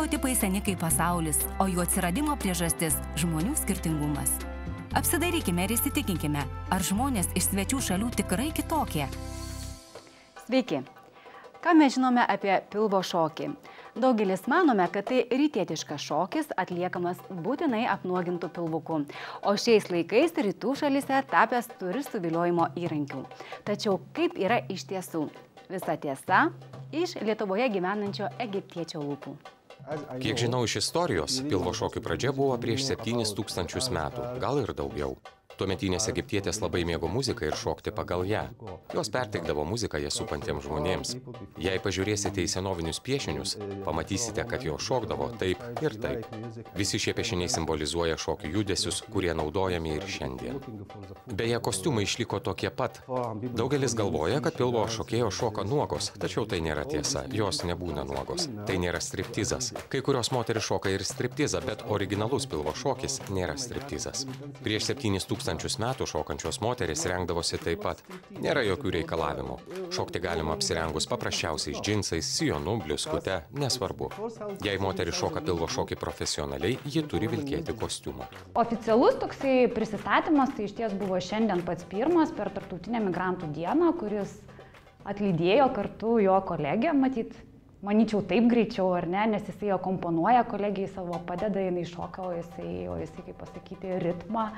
Stereotipai seni kaip pasaulis, o jų atsiradimo priežastis – žmonių skirtingumas. Apsidairykime ir įsitikinkime, ar žmonės iš svečių šalių tikrai kitokie. Sveiki! Ką mes žinome apie pilvo šokį? Daugelis manome, kad tai rytietiškas šokis atliekamas būtinai apnuogintų pilvuku, o šiais laikais rytų šalyse tapęs turistų viliojimo įrankių. Tačiau kaip yra iš tiesų? Visa tiesa iš Lietuvoje gyvenančio egiptiečio lūpų. Kiek žinau iš istorijos, pilvo šokių pradžia buvo prieš 7000 metų, gal ir daugiau. Tuometinės egiptietės labai mėgo muziką ir šokti pagal ją. Jos perteikdavo muziką ją supantiems žmonėms. Jei pažiūrėsite į senovinius piešinius, pamatysite, kad jos šokdavo taip ir taip. Visi šie piešiniai simbolizuoja šokių judesius, kurie naudojami ir šiandien. Beje, kostiumai išliko tokie pat. Daugelis galvoja, kad pilvo šokėjos šoka nuogos, tačiau tai nėra tiesa, jos nebūna nuogos. Tai nėra striptizas. Kai kurios moterys šoka ir striptizą, bet originalus pilvo šokis nėra striptizas. Prieš 7000 metų šokančios moterys rengdavosi taip pat. Nėra jokių reikalavimų. Šokti galima apsirengus paprasčiausiais džinsais, sijonu, bliuskute, nesvarbu. Jei moteris šoka pilvo šokį profesionaliai, ji turi vilkėti kostiumą. Oficialus toksai prisistatymas tai išties buvo šiandien pats pirmas per Tarptautinę migrantų dieną, kuris atlydėjo kartu jo kolegę, manyčiau taip greičiau, ar ne, nes jisai akomponuoja kolegijai savo, padeda, jinai šoka, o jisai, kaip pasakyti, ritmą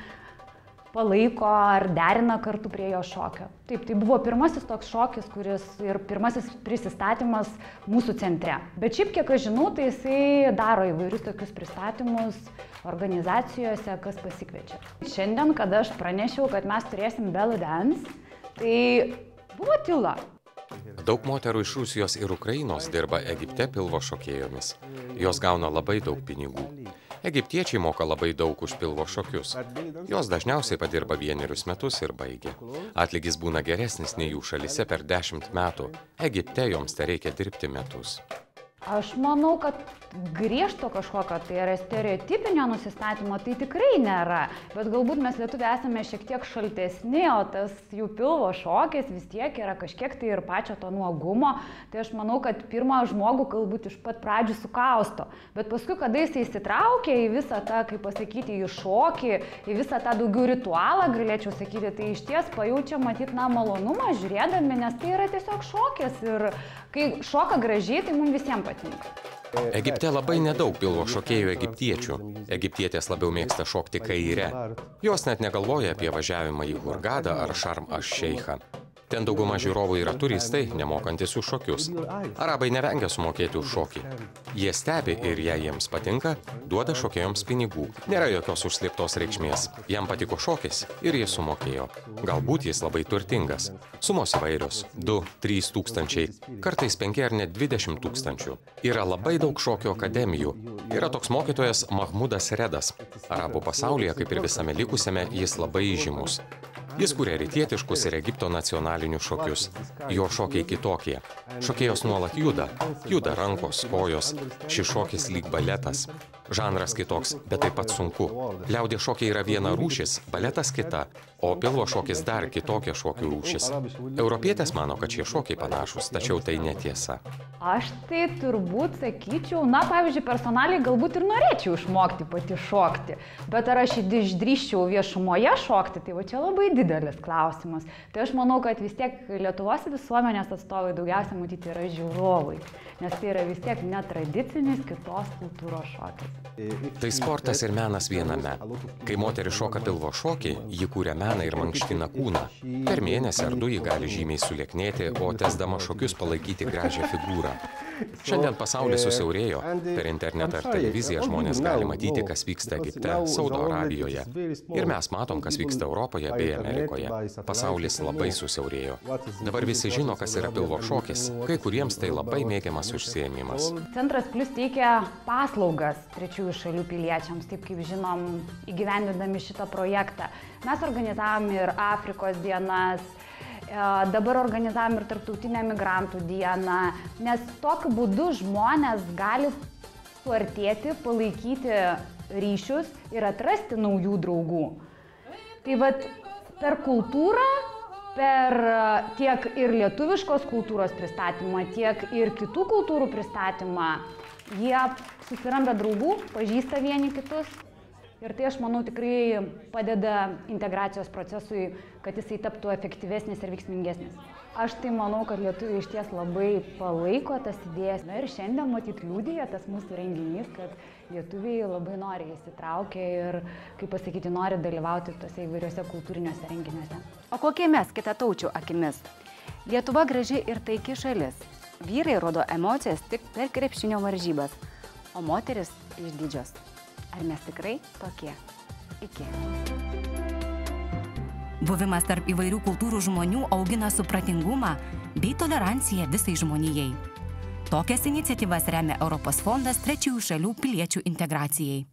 palaiko ar derina kartu prie jo šokio. Taip, tai buvo pirmasis toks šokis, kuris ir pirmasis prisistatymas mūsų centre. Bet šiaip, kiek aš žinau, tai jisai daro įvairius tokius pristatymus organizacijose, kas pasikviečia. Šiandien, kada aš pranešiau, kad mes turėsim belly dance, tai buvo tyla. Daug moterų iš Rusijos ir Ukrainos dirba Egipte pilvo šokėjomis. Jos gauna labai daug pinigų. Egiptiečiai moka labai daug už pilvo šokius. Jos dažniausiai padirba 1 metus ir baigia. Atlygis būna geresnis nei jų šalyse per 10 metų. Egipte joms tereikia dirbti metus. Aš manau, kad griežto kažkokio, tai yra stereotipinio nusistatymo, tai tikrai nėra. Bet galbūt mes lietuviai esame šiek tiek šaltesni, o tas jų pilvo šokis vis tiek yra kažkiek tai ir pačio to nuogumo. Tai aš manau, kad pirmą žmogų galbūt iš pat pradžių sukausto. Bet paskui, kada jis įsitraukia į visą tą, kaip pasakyti, į šokį, į visą tą daugiau ritualą, galėčiau sakyti, tai iš ties pajaučia malonumą žiūrėdami, nes tai yra tiesiog šokis. Ir kai šoka gražiai, tai mums visiems patinka. Egipte labai nedaug pilvo šokėjų egiptiečių. Egiptietės labiau mėgsta šokti kaire. Jos net negalvoja apie važiavimą į Hurgadą ar Šarm aš-Šeichą. Ten dauguma žiūrovų yra turistai, nemokantis už šokius. Arabai nevengia sumokėti už šokį. Jie stebi ir jei jiems patinka, duoda šokėjoms pinigų. Nėra jokios užslėptos reikšmės. Jam patiko šokis ir jis sumokėjo. Galbūt jis labai turtingas. Sumos įvairios – 2–3 tūkstančiai, kartais 5 ar net 20 tūkstančių. Yra labai daug šokio akademijų. Yra toks mokytojas Mahmudas Redas. Arabų pasaulyje, kaip ir visame likusiame, jis labai įžymus. Jis kuria rytietiškus ir Egipto nacionalinius šokius. Jo šokiai kitokie. Šokėjos nuolat juda rankos, kojos. Šis šokis lyg baletas. Žanras kitoks, bet taip pat sunku. Liaudies šokiai yra viena rūšis, baletas kita, o pilvo šokis dar kitokia šokių rūšis. Europietės mano, kad šie šokiai panašus, tačiau tai netiesa. Aš tai turbūt sakyčiau, pavyzdžiui, personaliai galbūt ir norėčiau išmokti pati šokti, bet ar aš išdrįsčiau viešumoje šokti, tai va čia labai didelis klausimas. Tai aš manau, kad vis tiek Lietuvos visuomenės atstovai daugiausia matyti yra žiūrovai, nes tai yra vis tiek netradicinis kitos kultūros šokis. Tai sportas ir menas viename. Kai moteris šoka pilvo šokį, ji kūrė meną ir mankština kūną. Per mėnesį ar 2 ji gali žymiai sulieknėti, o tęsdama šokius palaikyti gražią figūrą. Šiandien pasaulis susiaurėjo. Per internetą ar televiziją žmonės gali matyti, kas vyksta Egipte, Saudo Arabijoje. Ir mes matom, kas vyksta Europoje bei Amerikoje. Pasaulis labai susiaurėjo. Dabar visi žino, kas yra pilvo šokis. Kai kuriems tai labai mėgiamas užsiėmimas. Centras Plus teikia paslaugas trečiųjų šalių piliečiams, taip kaip žinom, įgyvendindami šitą projektą. Mes organizavom ir Afrikos dienas, dabar organizavom ir Tarptautinę migrantų dieną, nes tokiu būdu žmonės gali suartėti, palaikyti ryšius ir atrasti naujų draugų. Tai vat per kultūrą, per tiek ir lietuviškos kultūros pristatymą, tiek ir kitų kultūrų pristatymą Jie susiranda draugų, pažįsta vieni kitus ir tai, aš manau, tikrai padeda integracijos procesui, kad jisai taptų efektyvesnis ir veiksmingesnis. Aš tai manau, kad lietuviai iš ties labai palaiko tas idėjas. Na ir šiandien, matyt, liudija tas mūsų renginys, kad lietuviai labai nori įsitraukia ir, kaip pasakyti, nori dalyvauti tose įvairiuose kultūriniuose renginiuose. O kokie mes kitataučių akimis? Lietuva graži ir taiki šalis. Vyrai rodo emocijas tik per krepšinio varžybas, o moteris išdidžios. Ar mes tikrai tokie? Iki. Buvimas tarp įvairių kultūrų žmonių augina supratingumą bei toleranciją visai žmonijai. Tokias iniciatyvas remia Europos fondas trečiųjų šalių piliečių integracijai.